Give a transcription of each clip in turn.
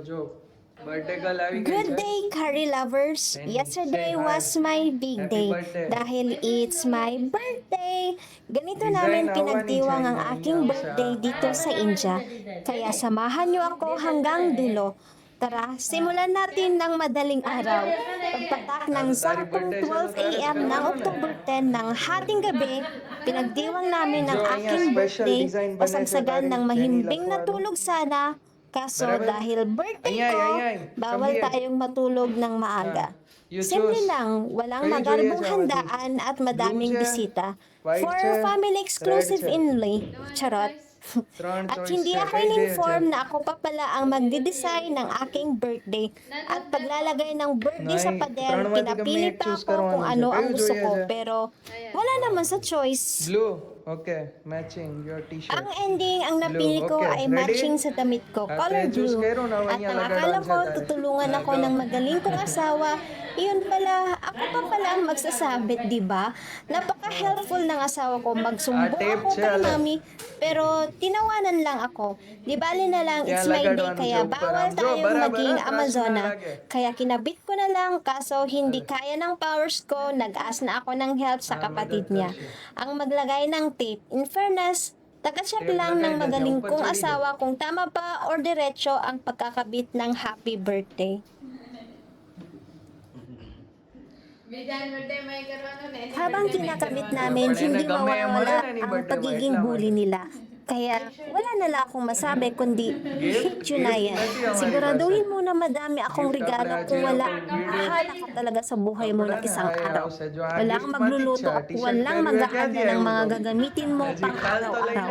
જો birthday girl આવી ગઈ Good છે. day, curry lovers! Jenny, Yesterday say hi. was my big Happy day birthday. dahil it's my birthday. Ganito Design namin આવવાની pinagdiwang છે ang અહીંયા, aking અહીંયા birthday આવશે. dito sa India. Kaya samahan niyo ako hanggang dulo. Tara, simulan natin ng madaling araw. Pagpatak ng saktong 12 a.m. ng October 10 ng hating gabi, pinagdiwang namin ang જો અહીંયા aking special birthday, design બને છે kasagsagan તારી ng Jenny mahimbing લખવાનું. natulog sana. Kaso બરાબર? dahil birthday અહીંયા, ko, અહીંયા, bawal come here. tayong matulog ng maaga. You Simple choose. lang, walang Kayo magarbong જોઈએ છે handaan at madaming Blue છે, bisita. white For છે, family exclusive red છે. only. Charot. ત્રણ At choice hindi છે. ako કઈ જોઈએ in-inform છે? na ako pa pala ang magde-design ng aking birthday. At paglalagay ng birthday sa નહીં, pader, ત્રણમાંથી ગમે pinapili એક pa choose ako kung કરવાનું છે. ano ang કયું gusto જોઈએ ko. છે? Pero wala naman sa choice. Blue. Okay, matching your t-shirt. Ang ending, ang napili Blue, ko okay. ay Ready? matching sa damit ko, At color choose blue. kayo na At niya ang lagaran akala sa ko, tayo. tutulungan ako Go. ng magaling kong asawa. Iyon pala, ako pa pala ang magsasabit, di ba? Napaka-helpful ng asawa ko. Magsumbong tape ako siya, kay alam. mami, pero tinawanan lang ako. Di bali na lang, it's Kaya my day, lagadwan kaya siya upar. bawal Bro, tayong bara, maging bara, Amazona. trash na lagi. Kaya kinabit ko na lang, kaso hindi kaya ng powers ko, nag-ask na ako ng help sa kapatid niya. Ang maglagay ng tape, in fairness, taga-check Tape lang lagay ng na magaling siya, kong upad sa asawa kung tama ba or diretso ang pagkakabit ng happy birthday. Habang kinakabit namin, hindi mawawala ang pagiging bully nila. Kaya wala na lang akong masabi kundi hate you na yan. Siguraduhin mo na madami akong regalo kung wala, bahala ka talaga sa buhay mo ng isang araw. Wala kang magluluto at walang mag-aanda ng mga gagamitin mo pang araw-araw.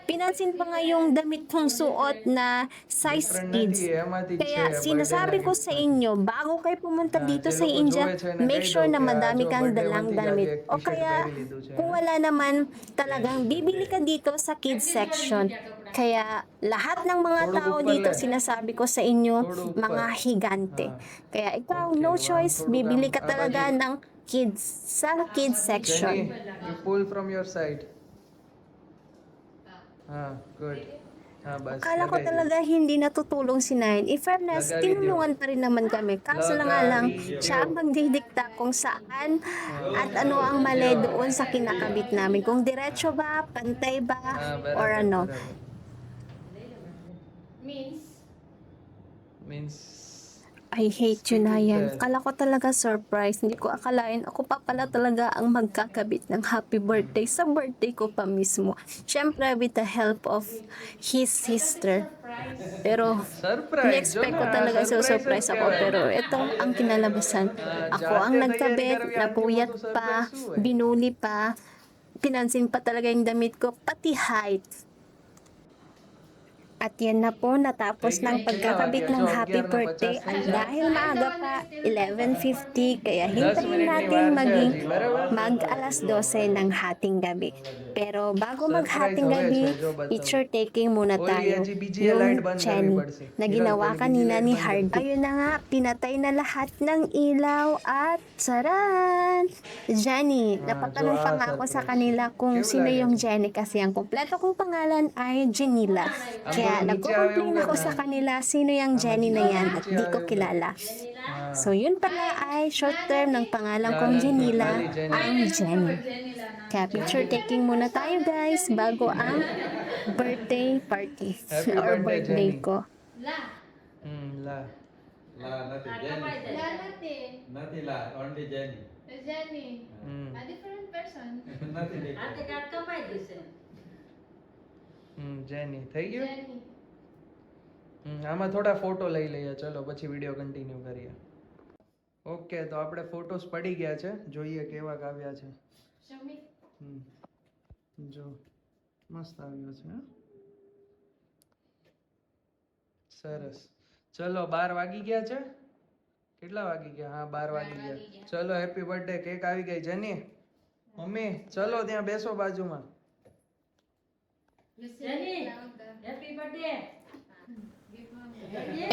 Pinansin pa nga yung damit kong suot na size kids. Kaya sinasabi ko sa inyo, bago kayo pumunta dito sa India, make sure na madami kang dalang damit. O kaya, kung wala naman, talagang bibili ka dito sa kids section. Kaya lahat ng mga tao dito, sinasabi ko sa inyo, mga higante. Kaya ikaw, no choice, bibili ka talaga ng kids sa kids section. Jenny, you pull from your side. Good. Bas. Akala ko lagay talaga hindi natutulong si Nine. In fairness, Lagay tinulungan pa rin naman kami. Kaso lang nga lang, siya ang magdidikta kung saan at ano ang mali doon sa kinakabit namin. Kung diretso ba, pantay ba, barabar, or ano. barabar. Means I hate you na yan. Akala ko talaga surprise. Hindi ko akalain ako pa pala talaga ang magkakabit ng happy birthday sa birthday ko pa mismo. Siyempre with the help of his sister. Pero surprise. in-expect ko talaga surprise ako. Pero ito ang kinalabasan. Ako ang nagkabit, napuyat pa, binuli pa, pinansin pa talaga yung damit ko, pati height. At yan na po, natapos ng pagkakabit ng happy birthday at dahil maaga pa, 11:50, kaya hintayin natin maging mag-alas 12 ng hating gabi. Pero bago mag-hating gabi, picture taking muna tayo. Yung Jenny na ginawa kanina ni Hardy. Ayun na nga, pinatay na lahat ng ilaw at saran! Jenny, napatanong pa nga ako sa kanila kung sino yung Jenny kasi ang kompleto kong pangalan ay Jenila. Kaya nagko-complain ako sa kanila sino yung Jenny na yan at di ko kilala. So yun pala ay short term ng pangalan kong Jenila, ang Jenny. Kaya picture taking muna tayo guys bago ang birthday party Happy or birthday, birthday Jenny. ko. La. Nothing. Jenny. Nothing la, only Jenny. Jenny, Hmm. a different person. Nothing different. આતે કાર્ડ કપાઈ જશે. જેની થઈ ગયું. Jenny. આમાં થોડા ફોટો લઈ લઈએ ચલો પછી વિડીયો કન્ટિન્યુ કરીએ. ઓકે તો આપણે ફોટોસ પડી ગયા છે જોઈએ કેવા આવ્યા છે. Show me. જો મસ્ત આવ્યો છે. સરસ ચલો 12 વાગી ગયા છે. કેટલા વાગી ગયા? હા 12 વાગી ગયા. ચલો હેપી બર્થડે કેક આવી ગઈ જેની મમ્મી ચલો ત્યાં બેસો બાજુમાં. Jenny, happy birthday.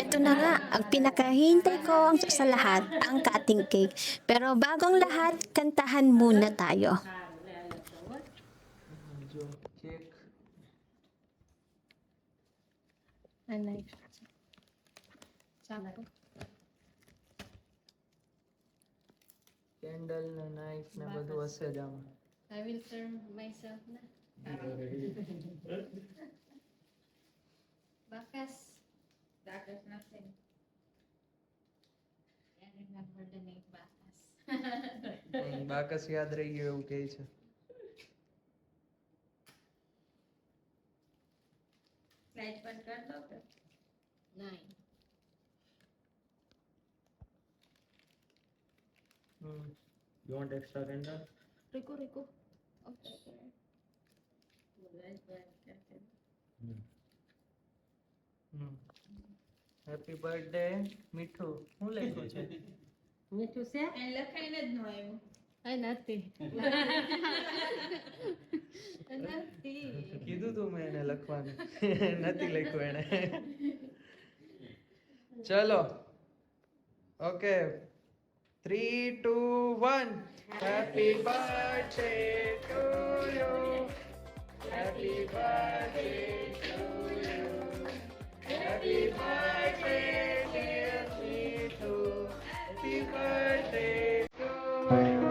Ito na nga, ang pinakahintay ko sa lahat, ang cutting cake. Pero bagong lahat, kantahan muna tayo. જો કેક Sakto. કેન્ડલ ને નાઇફ ને બધું હશે જ આમાં. I will turn myself na. Bakas. Bakas natin. I remember the name Bakas. બાકસ યાદ રહી ગયું એવું કહે છે. લાઈટ બંધ કર દો કે? 9. You want extra candle? Rico. Okay. Light બંધ કર. હેપી બર્થડે મીઠું. શું લખ્યું છે? મીઠું છે? Ay, nothing. Nothing. કીધું તું મેં એને લખવાનું. નથી લખ્યું એને. ચલો okay 3, 2, 1 happy birthday to you happy birthday to you happy birthday dear Mithu happy birthday to you.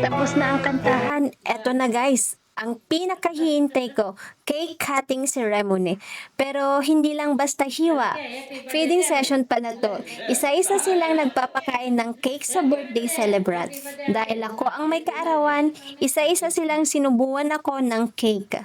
Tapos na ang kantahan. Eto na guys, ang pinakahihintay ko, cake cutting ceremony. Pero hindi lang basta hiwa. Feeding session pala to. Isa-isa silang nagpapakain ng cake sa birthday celebrant. Dahil ako ang may kaarawan, isa-isa silang sinubuan ako ng cake.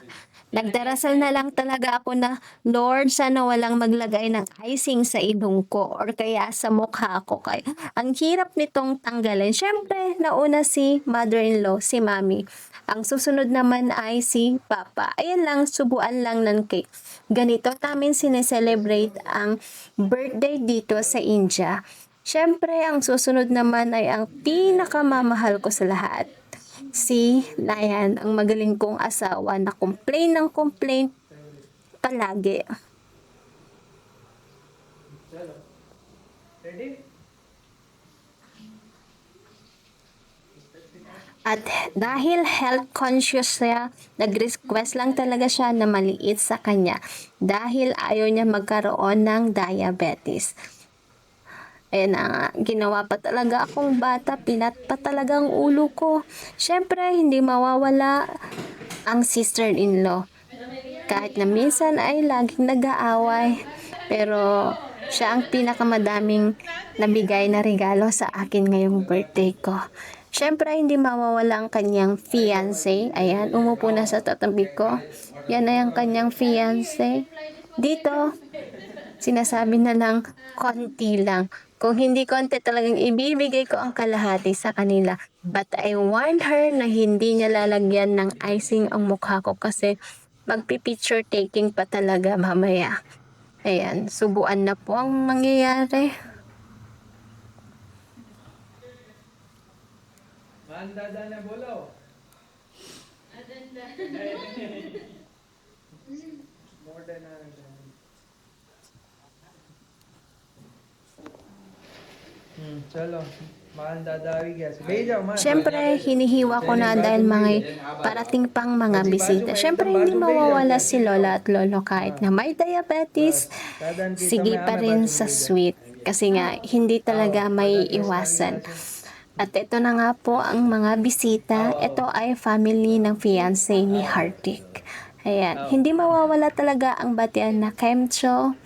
Nagdarasal na lang talaga ako na, Lord, sana walang maglagay ng icing sa ilong ko or kaya sa mukha ko. Kaya ang hirap nitong tanggalin. Syempre, nauna si mother-in-law, si mami. Ang susunod naman ay si papa. Ayan lang, subuan lang ng cake. Ganito namin sineselebrate ang birthday dito sa India. Syempre, ang susunod naman ay ang pinakamamahal ko sa lahat. Si Layan, ang magaling kong asawa na complain ng complain palagi. ચલો ready. At dahil health conscious siya, nag-request lang talaga siya na maliit sa kanya dahil ayaw niya magkaroon ng diabetes. Ayan na nga, ginawa pa talaga akong bata, pinat pa talaga ang ulo ko. Syempre, hindi mawawala ang sister-in-law. Kahit na minsan ay laging nag-aaway, pero siya ang pinakamadaming nabigay na regalo sa akin ngayong birthday ko. Syempre, hindi mawawala ang kanyang fiancé. Ayan, umupo na sa tatabi ko. Yan na yung kanyang fiancé. Dito, sinasabi na lang, konti lang. Kung hindi konti, talagang ibibigay ko ang kalahati sa kanila. But I warned her na hindi niya lalagyan ng icing ang mukha ko kasi magpi-picture taking pa talaga mamaya. Ayan, subuan na po ang mangyayari. માન દાદાને બોલાવો. મોઢે ના ચલો માન દાદા આવી ગયા છે. બેહી જાઓ માન. Syempre, hinihiwa ko na dahil parating pang mga bisita. Syempre, hindi mawawala si Lola at Lolo kahit na may diabetes. દાદાને કી Sige તમે pa આમે rin બાજુ sa બેહી જાઓ. sweet. Kasi nga, hindi talaga may iwasan. At ito na nga po ang mga bisita. Ito ay family ng fiancé ni Hardik. Ayan, hindi mawawala talaga ang batian na Kemcho,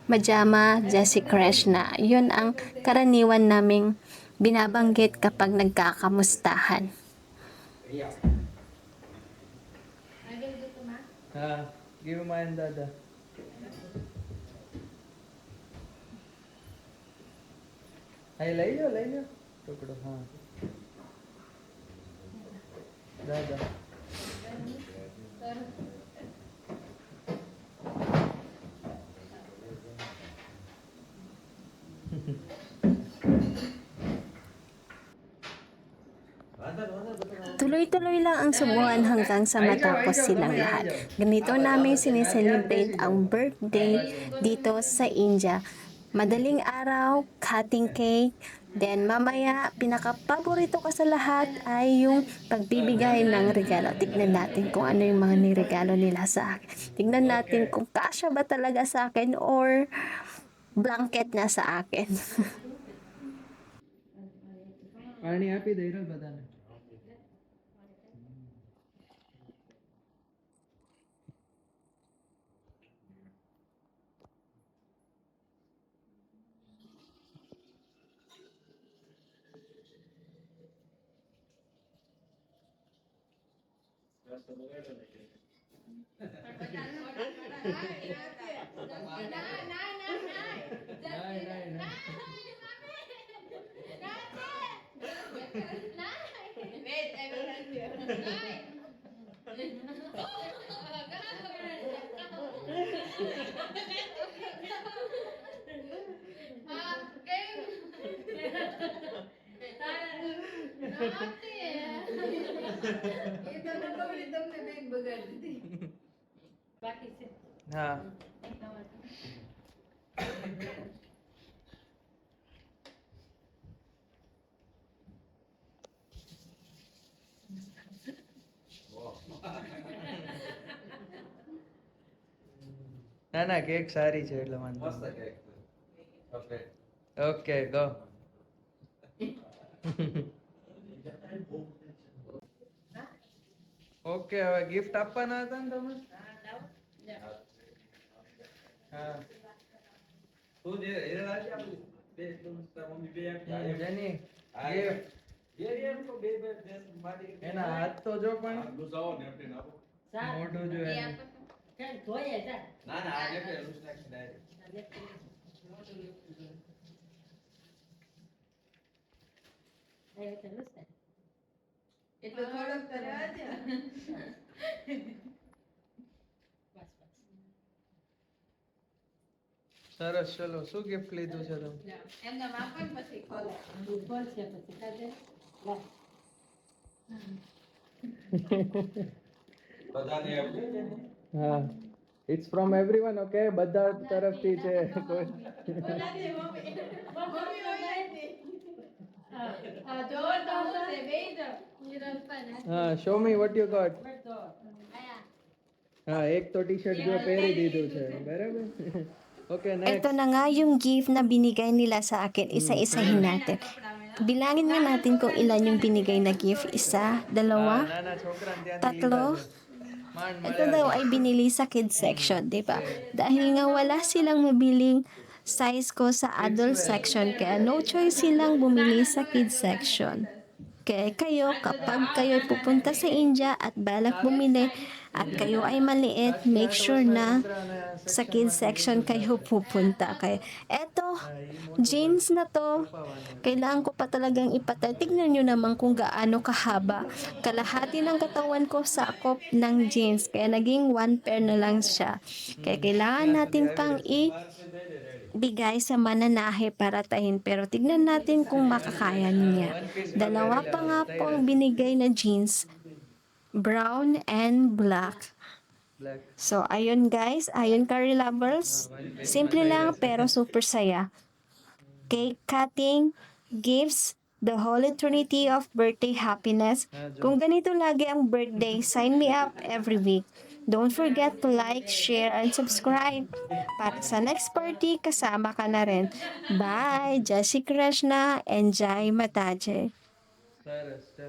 Majama, Jesse Krishna. Yun ang karaniwan naming binabanggit kapag nagkakamustahan. I will do to ma. હા give માન દાદા. અહીં લઈ લો ટુકડો. હા દાદા Tuloy-tuloy lang ang subuan hanggang sa matapos silang lahat. Ganito namin sineselebrate ang birthday dito sa India. Madaling araw, cutting cake, then mamaya, pinaka-paborito ko sa lahat ay yung pagbibigay ng regalo. Tignan natin kung ano yung mga niregalo nila sa akin. Tignan natin kung kasya ba talaga sa akin or blanket na sa akin. પાણી આપી દઈ રહ્યો બધાને. બાકી છે. હા ના કેક સારી છે એટલે વાંધો ઓકે ગો. ઓકે હવે ગિફ્ટ આપવાના હતા ને તમે? હા જેની gift. એના હાથ તો જો પણ મોઢું જો એનું. જોઈએ જા. એટલું થોડુંક કરવા દે. સરસ ચલો શું ગિફ્ટ લીધું છે તમે? એમને માપન પછી ખોલે. બોલ છે પછી કાજે. હા ઇટ્સ ફ્રોમ એવરીવન ઓકે બધા તરફથી છે કોઈ જોર તો હું છે બેય જો. હા show me what you got. હા એક તો ટી-શર્ટ જો પહેરી દીધું છે બરાબર. Okay Ito next. na nga yung gift na binigay nila sa akin. Isa-isahin natin. Bilangin nga natin kung ilan yung binigay na gift. Isa, dalawa, નાના છોકરાને ત્યાંથી tatlo. લીધા છે. માંડ Ito મળ્યા daw છે. ay binili sa kids section, di ba? Dahil nga wala silang mabiling size ko sa adult section, kaya no choice silang bumili sa kids section. Kaya kayo, kapag kayo ay pupunta sa India at balak bumili at kayo ay maliit, make sure na sa kids section kayo pupunta. Kaya eto, jeans na to, kailangan ko pa talagang ipatay. Tignan nyo naman kung gaano kahaba. Kalahati ng katawan ko sakop ng jeans. Kaya naging one pair na lang siya. Kaya kailangan natin pang bigay sa mananahe para tahin. Pero tignan natin kung makakaya niya. Dalawa pa nga po ang binigay na jeans. Brown and black. Black. So, ayun guys. Ayun curry lovers. Simple lang pero super saya. Cake cutting, gifts, the holy trinity of birthday happiness. Kung ganito lagi ang birthday, sign me up every week. Don't forget to like, share, and subscribe. Para sa next party, kasama ka na rin. Bye! Jai Shri Krishna and Jai Mataji. સરસ ચલો